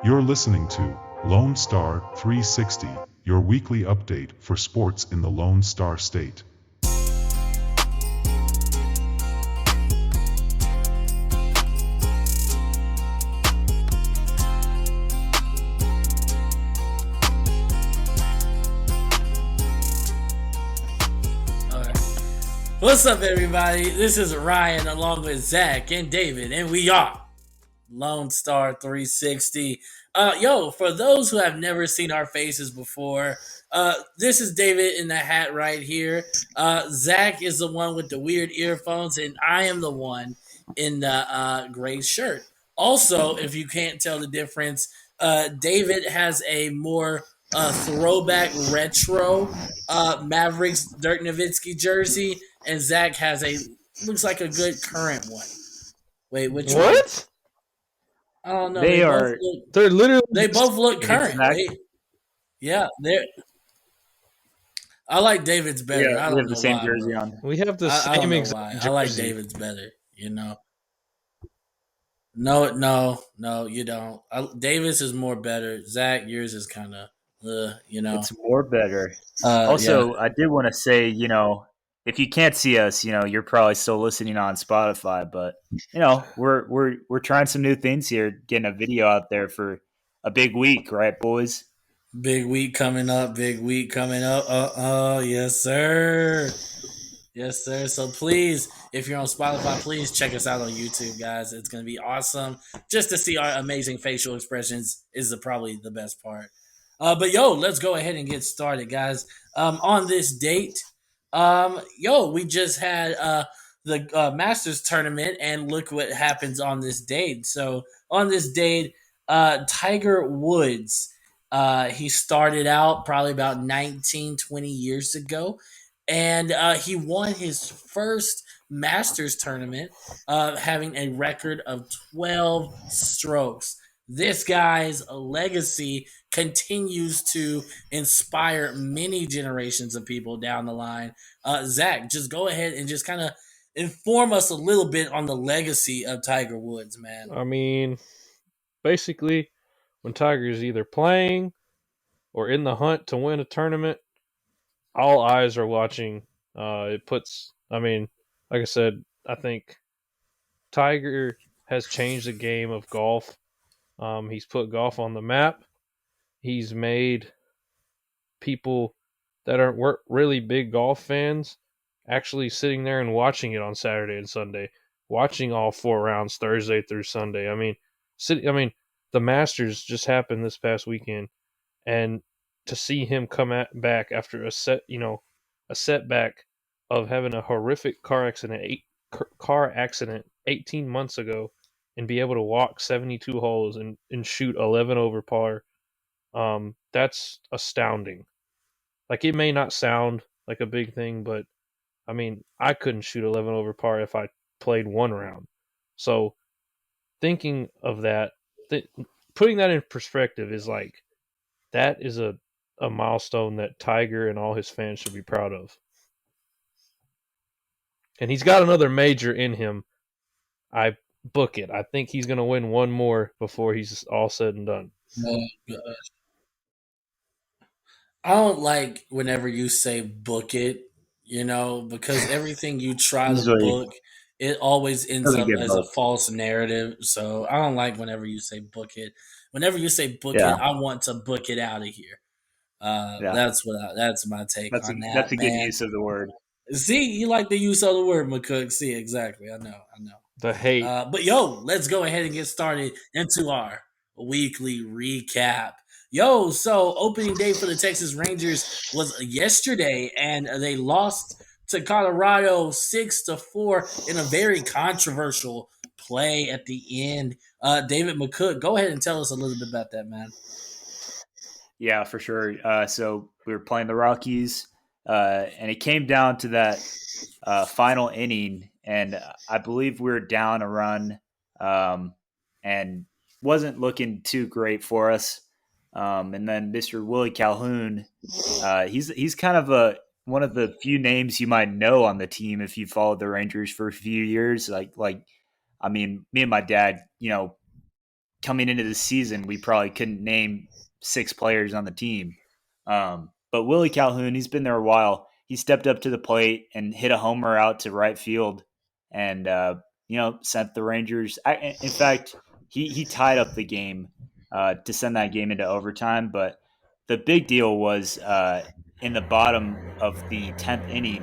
You're listening to Lone Star 360, your weekly update for sports in the Lone Star State. What's up, everybody? This is Ryan along with Zach and David, and we are Lone Star 360. For those who have never seen our faces before, this is David in the hat right here. Zach is the one with the weird earphones, and I am the one in the gray shirt. Also, if you can't tell the difference, David has a more throwback retro Mavericks Dirk Nowitzki jersey, and Zach has looks like a good current one. Wait, which one? What? I don't know. They're literally. They both look current. Yeah, they're. I like David's better. Yeah, I we don't have the know same why, jersey bro. on. We have the I don't same know exact why. jersey. I like David's better. No, you don't. Davis is more better. Zach, yours is kind of, It's more better. Also, I did want to say, if you can't see us, you're probably still listening on Spotify, but we're trying some new things here, getting a video out there for a big week, right, boys? Big week coming up. Yes, sir. Yes, sir. So please, if you're on Spotify, please check us out on YouTube, guys. It's going to be awesome. Just to see our amazing facial expressions is probably the best part. But let's go ahead and get started, guys. On this date, we just had the Masters tournament, and look what happens on this date. So on this date, Tiger Woods, he started out probably about 19, 20 years ago, and he won his first Masters tournament, having a record of 12 strokes. This guy's legacy continues to inspire many generations of people down the line. Zach, just go ahead and just kind of inform us a little bit on the legacy of Tiger Woods, man. I mean, basically, when Tiger's either playing or in the hunt to win a tournament, all eyes are watching. Like I said, I think Tiger has changed the game of golf. He's put golf on the map. He's made people that weren't really big golf fans actually sitting there and watching it on Saturday and Sunday, watching all 4 rounds Thursday through Sunday. The Masters just happened this past weekend, and to see him come back after a setback of having a horrific car accident 18 months ago, and be able to walk 72 holes and shoot 11 over par, that's astounding. Like, it may not sound like a big thing, but I couldn't shoot 11 over par if I played 1 round. So thinking of that, putting that in perspective is like, that is a milestone that Tiger and all his fans should be proud of. And he's got another major in him. I book it. I think he's going to win one more before he's all said and done. Oh, gosh. I don't like whenever you say book it, because everything you try to book, it always ends up as a false narrative. So I don't like whenever you say book it. Whenever you say book it, I want to book it out of here. That's my take on that. That's a good use of the word. See, you like the use of the word, McCook. See, exactly. I know. The hate. But let's go ahead and get started into our weekly recap. So opening day for the Texas Rangers was yesterday, and they lost to Colorado 6-4 in a very controversial play at the end. David McCook, go ahead and tell us a little bit about that, man. Yeah, for sure. So we were playing the Rockies, and it came down to that final inning, and I believe we were down a run, and wasn't looking too great for us. And then Mr. Willie Calhoun, he's kind of one of the few names you might know on the team if you followed the Rangers for a few years. Me and my dad, coming into the season, we probably couldn't name 6 players on the team. But Willie Calhoun, he's been there a while. He stepped up to the plate and hit a homer out to right field, and sent the Rangers. In fact, he tied up the game to send that game into overtime. But the big deal was in the bottom of the 10th inning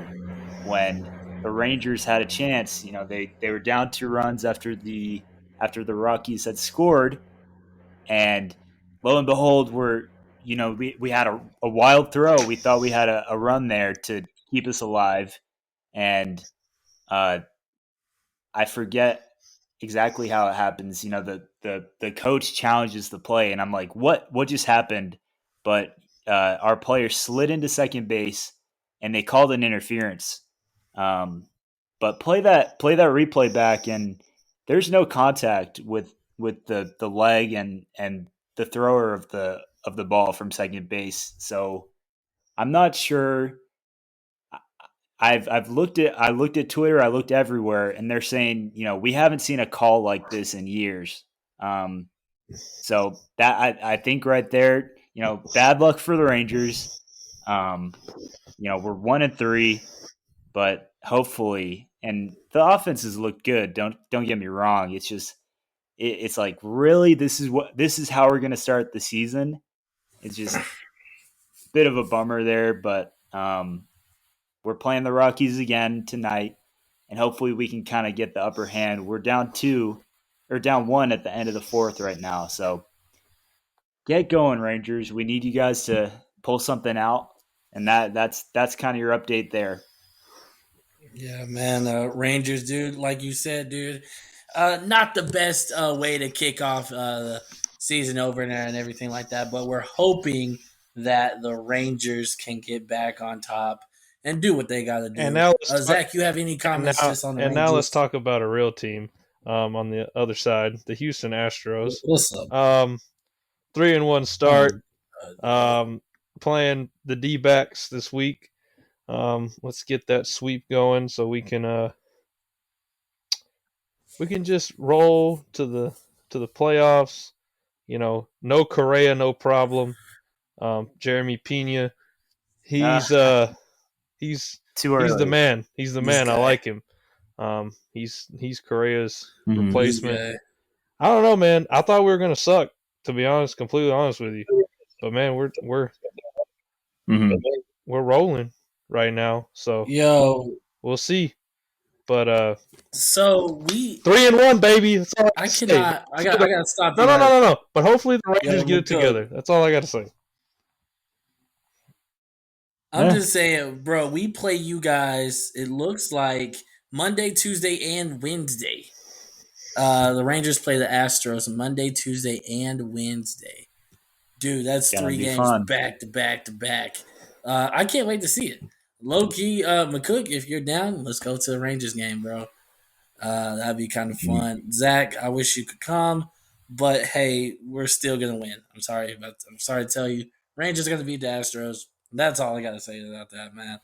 when the Rangers had a chance. They were down 2 runs after the Rockies had scored, and lo and behold, we had a wild throw. We thought we had a run there to keep us alive, and I forget exactly how it happens. The coach challenges the play, and I'm like, what just happened? But our player slid into second base, and they called an interference. But play that replay back, and there's no contact with the leg and the thrower of the ball from second base. So I'm not sure. I looked at Twitter, I looked everywhere, and they're saying, we haven't seen a call like this in years. So that I think right there, bad luck for the Rangers. We're 1-3, but hopefully, and the offenses look good. Don't get me wrong. It's just it's like, really, this is how we're going to start the season. It's just a bit of a bummer there, but we're playing the Rockies again tonight, and hopefully we can kind of get the upper hand. We're down 1 at the end of the 4th right now, so get going, Rangers. We need you guys to pull something out, and that's kind of your update there. Yeah, man. Rangers, dude, like you said, dude, not the best way to kick off the season opener and everything like that, but we're hoping that the Rangers can get back on top and do what they got to do. And now Zach, you have any comments just on the Rangers? And now let's talk about a real team on the other side, the Houston Astros. What's up? 3-1 start, playing the D-backs this week. Let's get that sweep going so we can just roll to the playoffs. No Correa, no problem. Jeremy Pena, he's too early. He's the man. He's the man. I like him. He's Correa's replacement. I don't know, man. I thought we were gonna suck, to be honest, completely honest with you. But man, we're rolling right now. So we'll see. But so we 3-1, baby. That's all I cannot. I gotta stop. No. But hopefully the Rangers get it together. That's all I gotta say. I'm just saying, bro, we play you guys, it looks like Monday, Tuesday, and Wednesday. The Rangers play the Astros Monday, Tuesday, and Wednesday. Dude, that's 3 games fun. Back to back to back. I can't wait to see it. Low key, McCook, if you're down, let's go to the Rangers game, bro. That'd be kind of fun. Zach, I wish you could come, but hey, we're still gonna win. I'm sorry to tell you, Rangers are gonna beat the Astros. That's all I gotta say about that, man.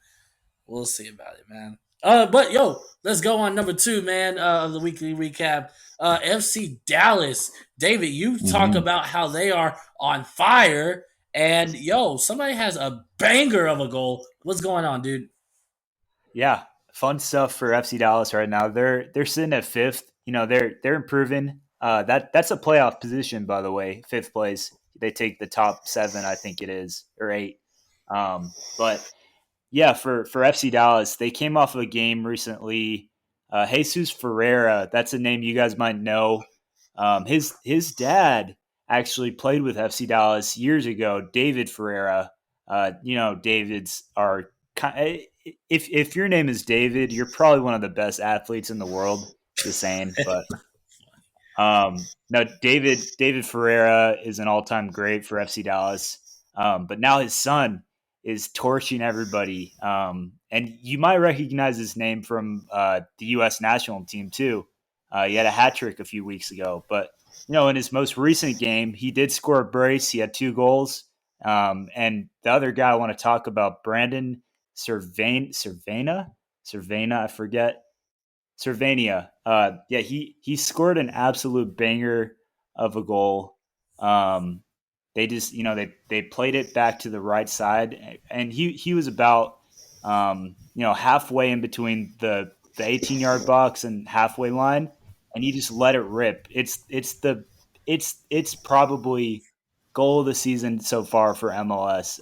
We'll see about it, man. But yo, let's go on number 2, man, of the weekly recap. FC Dallas. David, you talk about how they are on fire, and yo, somebody has a banger of a goal. What's going on, dude? Yeah, fun stuff for FC Dallas right now. They're sitting at 5th. They're improving. That's a playoff position, by the way. 5th place. They take the top 7, I think it is, or 8. But yeah, for FC Dallas, they came off of a game recently. Jesus Ferreira, that's a name you guys might know. His dad actually played with FC Dallas years ago, David Ferreira. Davids are if your name is David, you're probably one of the best athletes in the world. Just saying, but no, David Ferreira is an all-time great for FC Dallas. But now his son is torching everybody. And you might recognize his name from the U.S. national team too. He had a hat trick a few weeks ago. But, in his most recent game, he did score a brace. He had 2 goals. And the other guy I want to talk about, Brandon Cervena, I forget. Cervania. He scored an absolute banger of a goal. They just, they played it back to the right side, and he was about, halfway in between the 18-yard box and halfway line, and he just let it rip. It's probably goal of the season so far for MLS.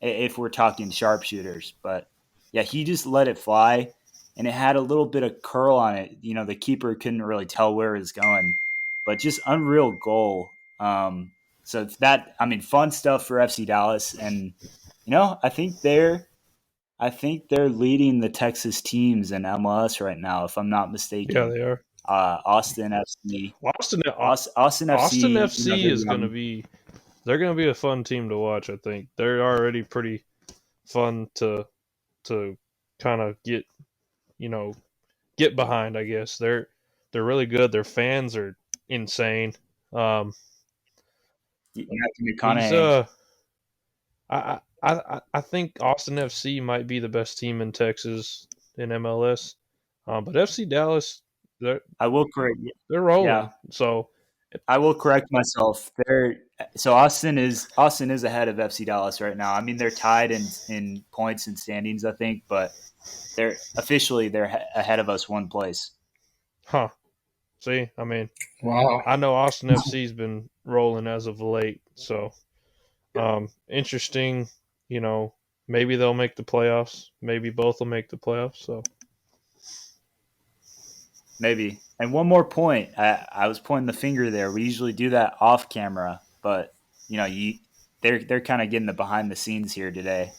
If we're talking sharpshooters, but yeah, he just let it fly, and it had a little bit of curl on it. The keeper couldn't really tell where it was going, but just unreal goal. So fun stuff for FC Dallas, and I think they're leading the Texas teams in MLS right now, if I'm not mistaken. Yeah, they are. Austin FC. Austin Austin FC. FC is going to be. They're going to be a fun team to watch. I think they're already pretty fun to kind of get behind. I guess they're really good. Their fans are insane. I think Austin FC might be the best team in Texas in MLS, but FC Dallas, I will correct you. They're rolling. Yeah. So I will correct myself. Austin is ahead of FC Dallas right now. I mean, they're tied in points and standings, I think, but they're ahead of us one place. Huh. See, I mean, wow. I know Austin FC's been rolling as of late, so interesting. Maybe they'll make the playoffs. Maybe both will make the playoffs. So maybe. And one more point. I was pointing the finger there. We usually do that off camera, but they're kind of getting the behind the scenes here today.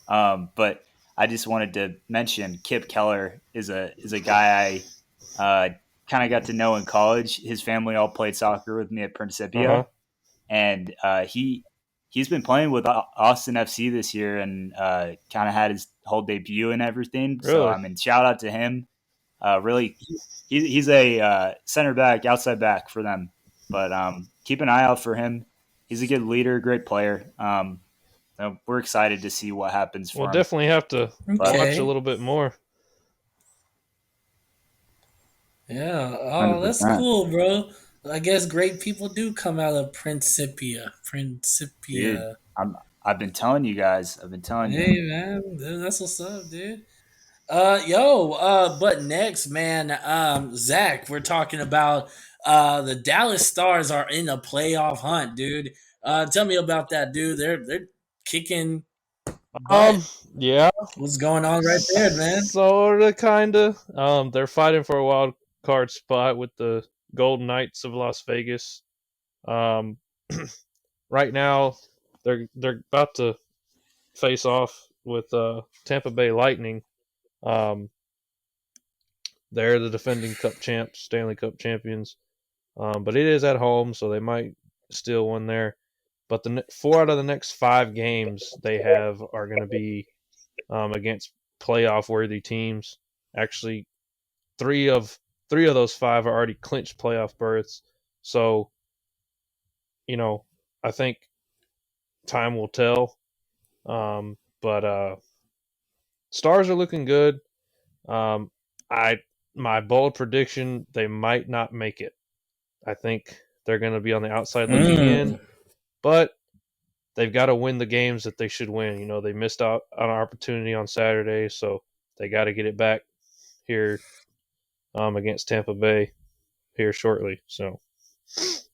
But I just wanted to mention Kip Keller is a guy I kind of got to know in college. His family all played soccer with me at Principia, and he's been playing with Austin FC this year, and kind of had his whole debut and everything. Really? So shout out to him. Really, he's a center back, outside back for them. But keep an eye out for him. He's a good leader, great player. We're excited to see what happens for him. We'll definitely have to watch a little bit more. Yeah. Oh, that's 100%. cool, bro. I guess great people do come out of Principia. Dude, I've been telling you guys. Hey, man, that's what's up, dude. But next, man, Zach, we're talking about the Dallas Stars are in a playoff hunt, dude. Tell me about that, dude. They're kicking butt. Yeah. What's going on right there, man? Sorta, kinda. They're fighting for a wild card spot with the Golden Knights of Las Vegas. Right now, they're about to face off with Tampa Bay Lightning. They're the defending Cup champs, Stanley Cup champions. But it is at home, so they might steal one there. But the 4 out of the next 5 games they have are going to be against playoff-worthy teams. Actually, three of those 5 are already clinched playoff berths. So, I think time will tell. But Stars are looking good. My bold prediction, they might not make it. I think they're going to be on the outside looking in, but they've got to win the games that they should win. They missed out on an opportunity on Saturday, so they got to get it back here against Tampa Bay here shortly. So it's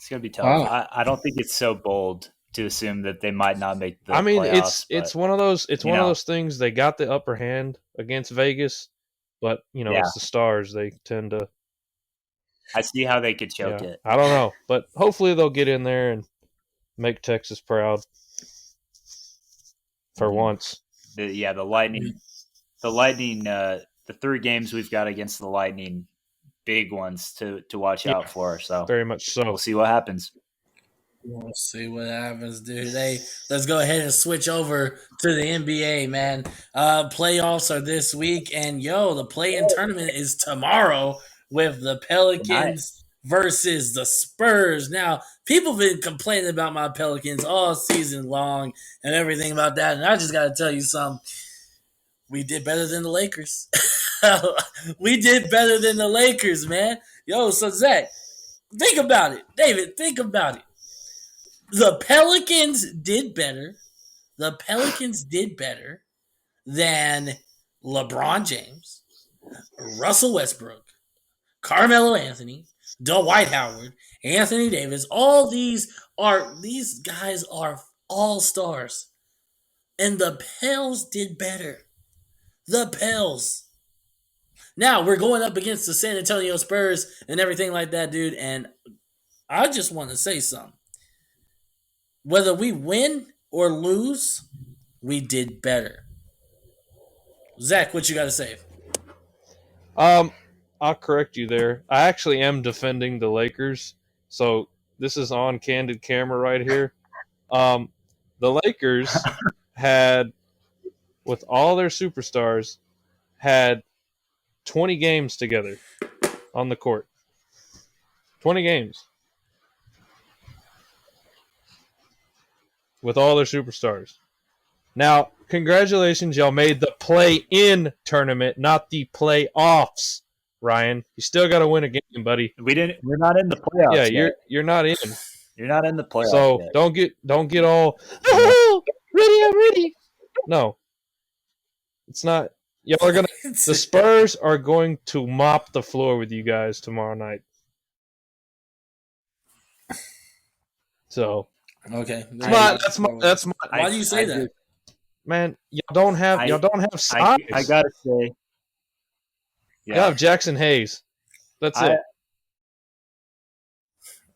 going to be tough. Wow. I don't think it's so bold to assume that they might not make the playoffs. It's one of those one of those things. They got the upper hand against Vegas, but it's the Stars. They tend to. I see how they could choke it. I don't know, but hopefully they'll get in there and make Texas proud for once. The Lightning. The Lightning. The 3 games we've got against the Lightning, big ones to watch out for. So very much so. We'll see what happens. We'll see what happens, dude. Hey, let's go ahead and switch over to the NBA, man. Playoffs are this week, and the play-in tournament is tomorrow with the Pelicans versus the Spurs. Now, people have been complaining about my Pelicans all season long and everything about that, and I just got to tell you something. We did better than the Lakers. We did better than the Lakers, man. Yo, so Zach, think about it. David, think about it. The Pelicans did better. The Pelicans did better than LeBron James, Russell Westbrook, Carmelo Anthony, Dwight Howard, Anthony Davis. All these guys are all stars. And the Pels did better. The Pels. Now we're going up against the San Antonio Spurs and everything like that, dude. And I just want to say something. Whether we win or lose, we did better. Zach, what you got to say? I'll correct you there. I actually am defending the Lakers, so this is on candid camera right here. The Lakers had, with all their superstars, had 20 games together on the court. 20 games. With all their superstars. Now, congratulations, y'all made the play-in tournament, not the playoffs, Ryan. You still got to win a game, buddy. We're not in the playoffs. Yeah, yet. you're not in. You're not in the playoffs. So yet. don't get all ready, I'm ready. No. It's not. Y'all are gonna. The Spurs are going to mop the floor with you guys tomorrow night. So okay, that's my. Why do you say that? Man, y'all don't have size. I gotta say, y'all have Jackson Hayes. That's it,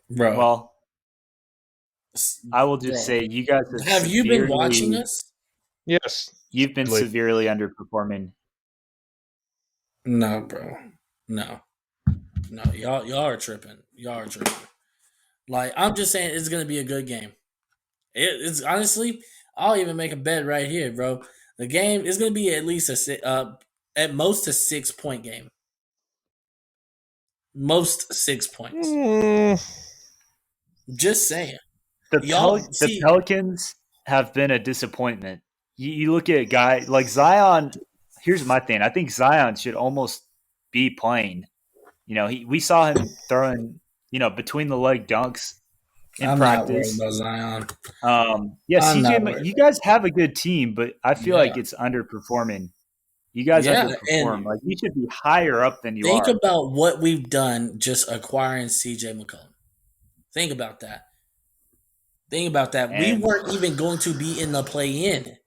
bro. Well, I will just say, you guys have you been watching us? Yes, you've been severely underperforming. No, bro. No. Y'all are tripping. Y'all are tripping. Like, I'm just saying, it's gonna be a good game. It's honestly, I'll even make a bet right here, bro. The game is gonna be at least at most a 6-point game. Most 6 points. Just saying. The Pelicans have been a disappointment. You look at a guy like Zion. Here's my thing. I think Zion should almost be playing. You know, we saw him throwing, between the leg dunks in practice. Not worried about Zion. CJ, you guys have a good team, but I feel like it's underperforming. You guys underperform. Like, you should be higher up than you are. Think about what we've done just acquiring CJ McCollum. Think about that. We weren't even going to be in the play-in.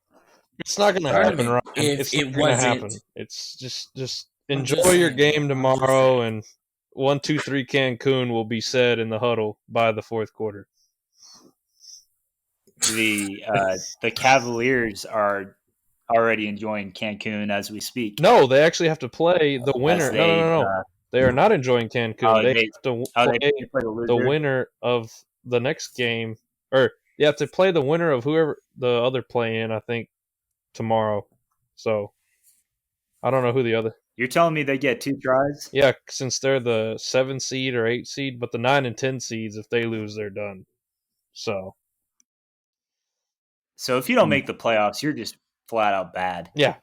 It's not going to happen, Ryan. It's not going to happen. It's just enjoy your game tomorrow, and 1, 2, 3 Cancun will be said in the huddle by the fourth quarter. The Cavaliers are already enjoying Cancun as we speak. No, they actually have to play the winner. No. They are not enjoying Cancun. They have to play the winner of the next game. Or you have to play the winner of whoever the other play-in, I think, tomorrow. So I don't know who the other. You're telling me they get 2 tries? Yeah, since they're the 7 seed or 8 seed, but the 9 and 10 seeds, if they lose, they're done. So if you don't make the playoffs, you're just flat out bad. Yeah,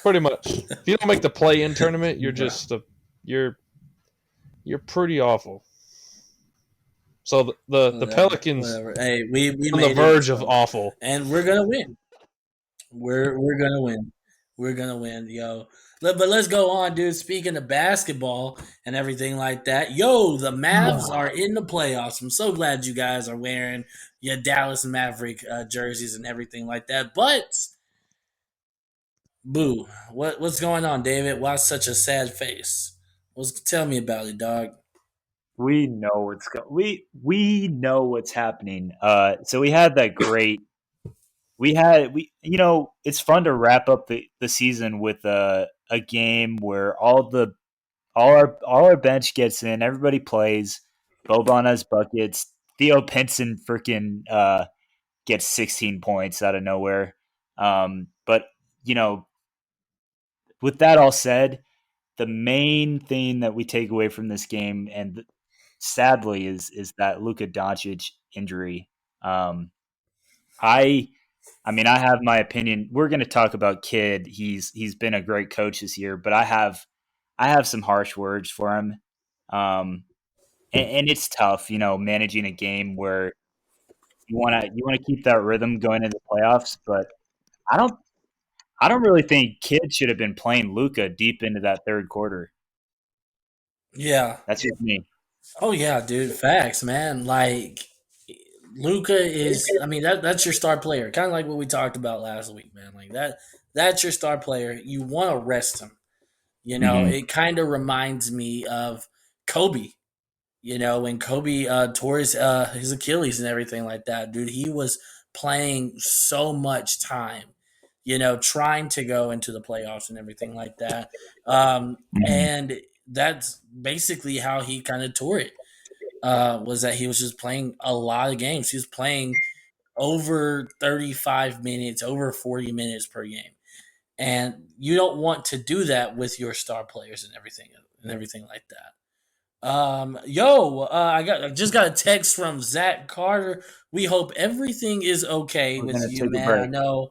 pretty much. If you don't make the play-in tournament, you're just you're pretty awful. So the Pelicans, hey, we on the verge of awful, and we're gonna win. We're gonna win. We're gonna win, yo. But let's go on, dude. Speaking of basketball and everything like that, yo, the Mavs are in the playoffs. I'm so glad you guys are wearing your Dallas Maverick jerseys and everything like that. But, boo, what's going on, David? Why such a sad face? Tell me about it, dog. We know we know what's happening. So we had that great. It's fun to wrap up the season with a game where all our bench gets in, everybody plays. Boban has buckets. Theo Pinson freaking gets 16 points out of nowhere. But with that all said, the main thing that we take away from this game, and sadly, is that Luka Doncic injury. I have my opinion. We're going to talk about Kidd. He's been a great coach this year, but I have some harsh words for him. Um, and it's tough, managing a game where you want to keep that rhythm going into the playoffs. But I don't I don't really think Kidd should have been playing Luka deep into that third quarter. Yeah. That's just me. Oh yeah, dude. Facts, man. Like Luca is. I mean, that's your star player. Kind of like what we talked about last week, man. Like that. That's your star player. You want to rest him. Hmm. It kind of reminds me of Kobe. When Kobe tore his Achilles and everything like that, dude, he was playing so much time, trying to go into the playoffs and everything like that. Hmm. And that's basically how he kind of tore it. Was that he was just playing a lot of games. He was playing over 35 minutes, over 40 minutes per game. And you don't want to do that with your star players and everything like that. I just got a text from Zach Carter. We hope everything is okay We're with gonna you, take a man. I break. know,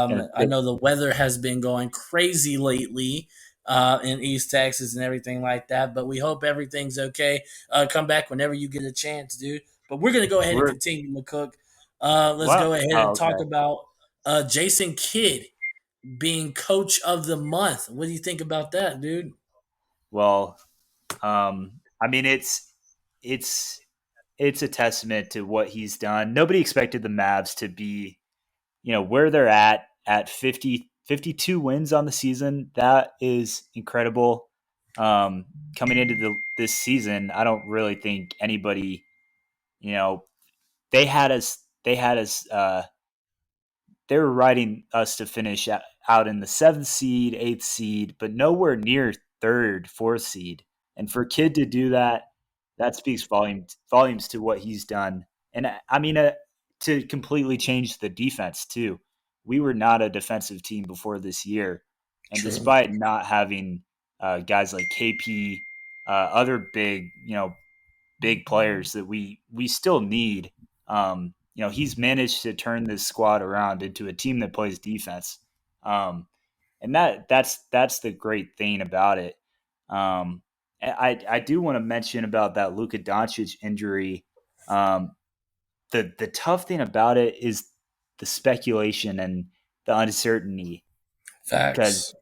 Gonna I take, know the weather has been going crazy lately, in East Texas and everything like that. But we hope everything's okay. Come back whenever you get a chance, dude. But we're gonna go ahead and we're continue, McCook. Let's Well. go ahead Oh, and talk okay. about Jason Kidd being Coach of the Month. What do you think about that, dude? Well, I mean, it's it's a testament to what he's done. Nobody expected the Mavs to be, where they're at 52 wins on the season. That is incredible. Coming into this season, I don't really think anybody, you know, they had us they were riding us to finish out in the seventh seed, eighth seed, but nowhere near third, fourth seed. And for Kid to do that, that speaks volumes to what he's done. And I mean, to completely change the defense too. We were not a defensive team before this year, and True. despite not having guys like KP, other big players that we still need. He's managed to turn this squad around into a team that plays defense, and that's the great thing about it. I do want to mention about that Luka Doncic injury. Um, the tough thing about it is the speculation and the uncertainty because Facts.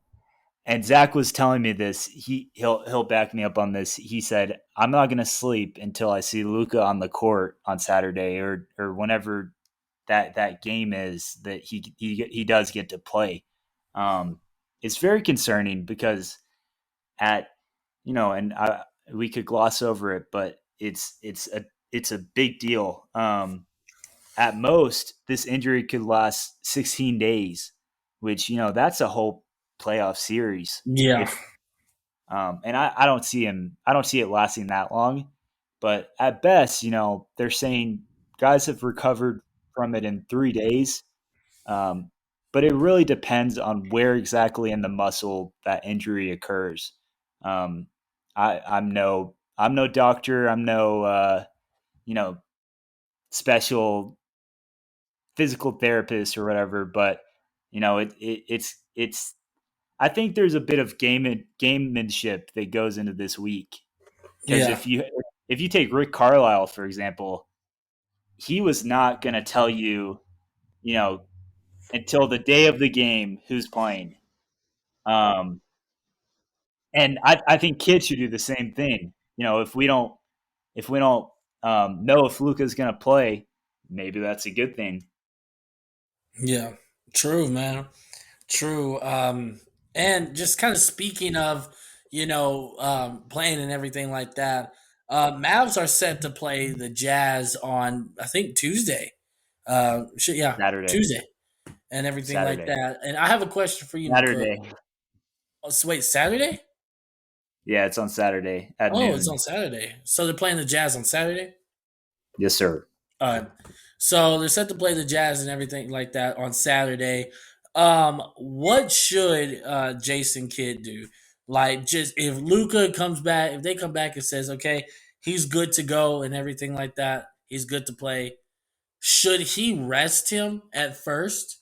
and Zach was telling me this. He'll back me up on this. He said, "I'm not going to sleep until I see Luka on the court on Saturday or whenever that game is that he does get to play." Um, it's very concerning because at and we could gloss over it, but it's a big deal. At most, this injury could last 16 days, which that's a whole playoff series Yeah. if and I don't see him. I don't see it lasting that long. But at best, they're saying guys have recovered from it in 3 days. Um, but it really depends on where exactly in the muscle that injury occurs. Um, I'm no doctor. I'm no you know special physical therapist or whatever. But it's I think there's a bit of gamemanship that goes into this week because Yeah. if you take Rick Carlisle for example, he was not going to tell you, you know, until the day of the game who's playing. Um, and I think kids should do the same thing. If we don't know if Luca's going to play, maybe that's a good thing. Yeah. True, man. True. And just kind of speaking of, playing and everything like that, Mavs are set to play the Jazz on, I think, Tuesday. Yeah, Saturday, Tuesday and everything like Saturday, that. And I have a question for you, McCook. Saturday. Oh, so wait, Saturday? Yeah, it's on Saturday at Oh, it's on noon. Saturday. So they're playing the Jazz on Saturday? Yes, sir. So they're set to play the Jazz and everything like that on Saturday. What should Jason Kidd do? Like, just if Luca comes back, if they come back and says, okay, he's good to go and everything like that, he's good to play. Should he rest him at first,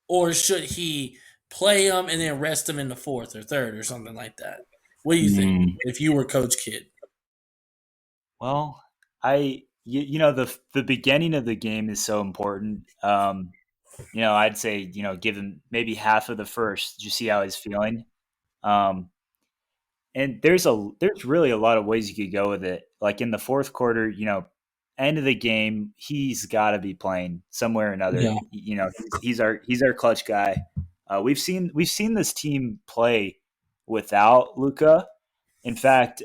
or should he play him and then rest him in the fourth or third or something like that? What do you think? Mm. If you were Coach Kidd? Well, the beginning of the game is so important. I'd say give him maybe half of the first, just see how he's feeling. Um, and there's really a lot of ways you could go with it. Like in the fourth quarter, end of the game, he's got to be playing somewhere or another. Yeah. He's our clutch guy. We've seen this team play without Luka. In fact,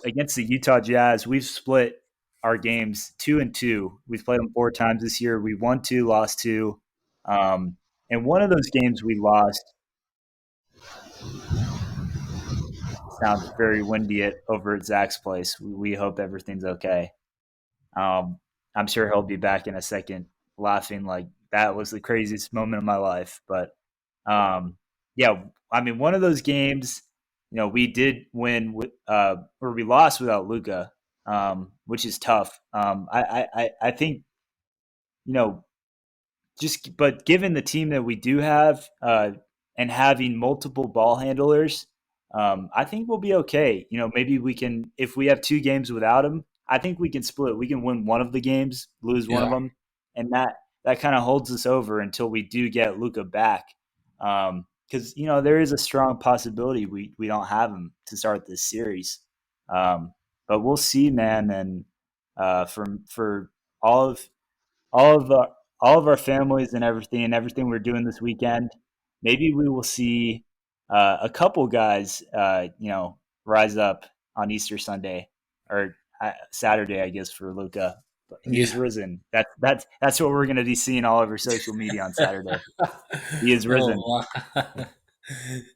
against the Utah Jazz, we've split our games 2-2. We've played them 4 times this year. We won 2, lost 2. And one of those games we lost. Sounds very windy over at Zach's place. We hope everything's okay. Um, I'm sure he'll be back in a second, laughing like that was the craziest moment of my life. But yeah, I mean, one of those games, we did win or we lost without Luka, which is tough. I think you know but given the team that we do have, and having multiple ball handlers, I think we'll be okay. Maybe we can, if we have 2 games without him, I think we can split. We can win one of the games, lose one of Yeah. them, and that kind of holds us over until we do get Luca back. Because there is a strong possibility we don't have him to start this series. But we'll see, man. And for all of all of the all of our families and everything we're doing this weekend, maybe we will see a couple guys, rise up on Easter Sunday or Saturday, I guess, for Luca. He is Yeah. risen. That's what we're going to be seeing all over social media on Saturday. He is risen. Oh, wow.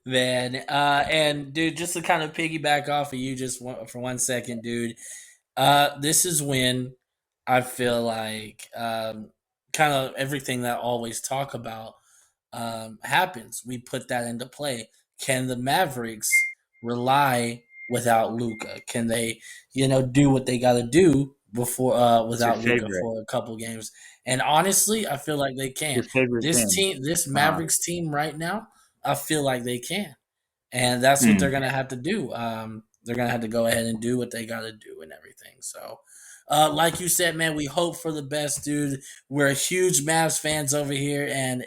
Man. And dude, just to kind of piggyback off of you for 1 second, dude. This is when I feel like kind of everything that I always talk about happens. We put that into play. Can the Mavericks rely without Luca? Can they, do what they got to do before It's your without Luca favorite. for a couple games? And honestly, I feel like they Your can. favorite This thing. team, this Mavericks team right now, I feel like they can, and that's what Hmm. they're gonna have to do. They're gonna have to go ahead and do what they got to do and everything. So, like you said, man, we hope for the best, dude. We're huge Mavs fans over here, and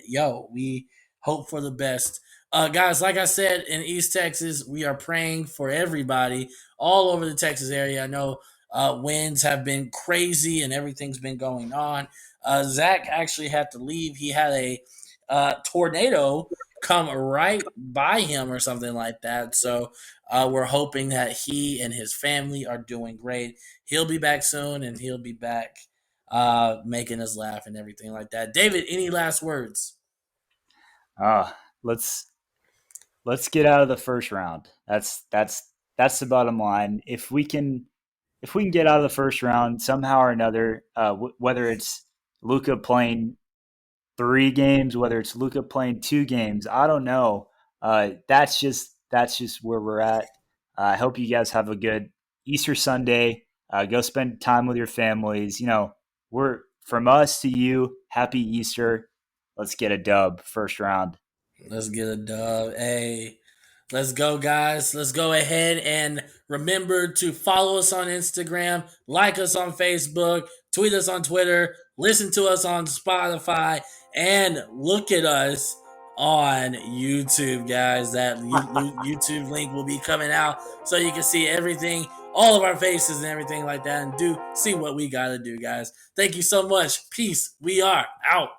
we hope for the best. Guys, like I said, in East Texas, we are praying for everybody all over the Texas area. I know winds have been crazy and everything's been going on. Zach actually had to leave. He had a tornado come right by him or something like that. So we're hoping that he and his family are doing great. He'll be back soon, and he'll be back making us laugh and everything like that. David, any last words? Let's get out of the first round. That's the bottom line. If we can get out of the first round somehow or another, whether it's Luca playing 3 games, whether it's Luca playing 2 games, I don't know. That's just where we're at. I hope you guys have a good Easter Sunday. Go spend time with your families. We're from us to you. Happy Easter. Let's get a dub first round. Let's get a dub. Hey, let's go, guys. Let's go ahead and remember to follow us on Instagram, like us on Facebook, tweet us on Twitter, listen to us on Spotify, and look at us on YouTube, guys. That YouTube link will be coming out so you can see everything, all of our faces and everything like that, and see what we got to do, guys. Thank you so much. Peace. We are out.